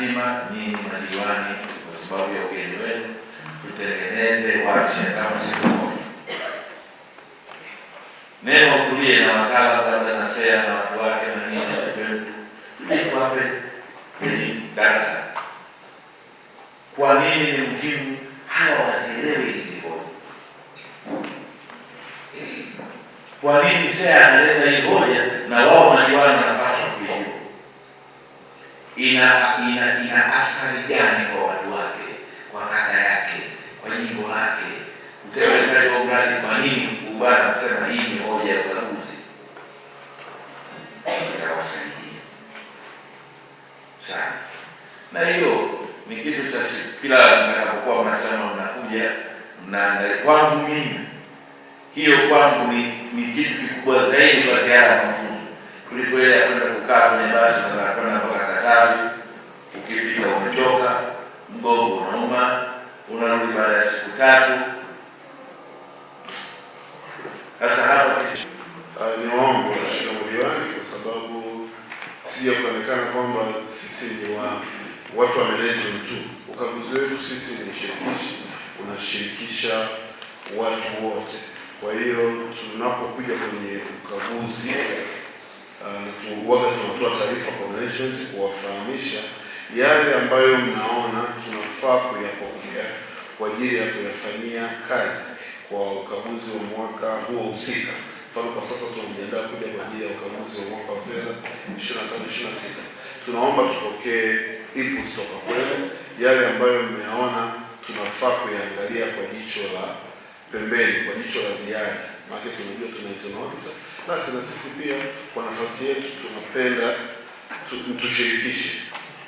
lazima nyinyi madiwani, kwa sababu ya ugeni wenu, tutengeneze warsha kama siku moja. Neno kulie na wakala labda na SEA na watu wake na nini ndio wape ni darasa. Kwa nini ni muhimu hawa wazielewe hizi hoja? Kwa nini SEA analeta hii hoja na wao madiwani wanapaswa kujua? Ina athari gani kwa watu wake, kwa kata yake, kwa jimbo lake? Utekelezaji wa mradi, kwa nini bwana anasema hii ni hoja ya ukaguzi? Itawasaidia sana. Na hiyo ni kitu cha kila mtakapokuwa mnasema mnakuja mnaangalia. Kwangu mimi hiyo kwangu ni kitu kikubwa zaidi kwa ziara ya mafunzo kuliko ile ya kwenda kukaa kwenye basi na kwenda mpaka Katavi, ukifika umechoka, mgongo unauma, unarudi baada ya siku 3. Sasa hapa niombe Mheshimiwa Diwani, kwa sababu sija kuonekana kwamba sisi ni watu wa management tu. Ukaguzi wetu sisi ni shirikishi, unashirikisha watu wote. Kwa hiyo tunapokuja kwenye ukaguzi tunatoa taarifa kwa management kuwafahamisha yale ambayo mnaona tunafaa kuyapokea kwa ajili ya kuyafanyia kazi kwa ukaguzi wa mwaka huo husika. Mfano, kwa sasa tunajiandaa kuja kwa ajili ya ukaguzi wa mwaka wa fedha 25-26. Tunaomba tupokee input kutoka kwenu, yale ambayo mmeona tunafaa kuyaangalia kwa jicho la pembeni, kwa jicho la ziada. Maana tunajua tunaitana auditor. Basi na sisi pia kwa nafasi yetu tunapenda tushirikishe.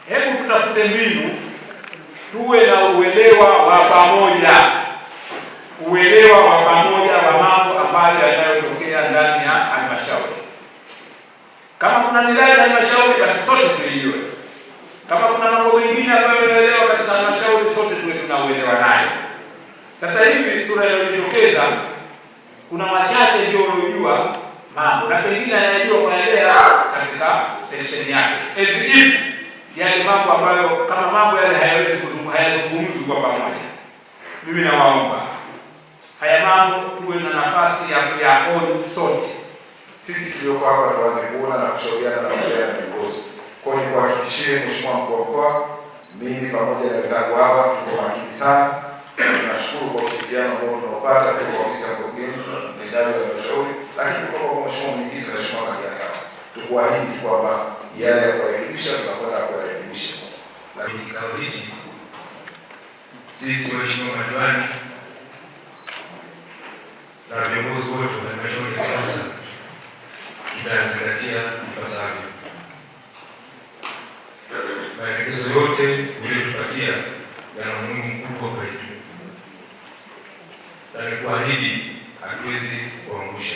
Hebu tutafute mbinu tuwe na uelewa wa pamoja. Uelewa wa pamoja wa mambo ambayo yanayotokea ndani ya halmashauri. Kama kuna miradi ya halmashauri, basi sote tuijue. Kama kuna mambo mengine ambayo tunaelewa katika halmashauri, sote tuwe tunauelewa nayo. Sasa hivi sura inayojitokeza, kuna wachache ndio wanaojua mambo na pengine anayajua kwa yale katika section yake. As if yale mambo ambayo kama mambo yale hayazungumzwi kwa pamoja. Mimi nawaomba haya mambo tuwe na nafasi ya kuyaona sote. Sisi tulioko hapa tuanze kuona na kushauriana na wazee na viongozi. Kwa hiyo kuhakikishie Mheshimiwa Mkuu wa Mkoa, mimi pamoja na wenzangu hapa tuko makini sana. Tunashukuru kwa ushirikiano ambao tunaopata kutoka ofisi ya mkurugenzi na idara ya halmashauri, lakini kutoka kwa Mheshimiwa Mwenyekiti na Mheshimiwa Madiwani hapa. Tukuahidi kwamba yale ya kurekebisha tunakwenda kurekebisha. Lakini kikao hichi sisi Mheshimiwa Madiwani na viongozi wote wa halmashauri ya Kwanza tutazingatia ipasavyo. Maelekezo yote uliyotupatia yana umuhimu mkubwa kwetu, na nikuahidi hatuwezi kuangusha.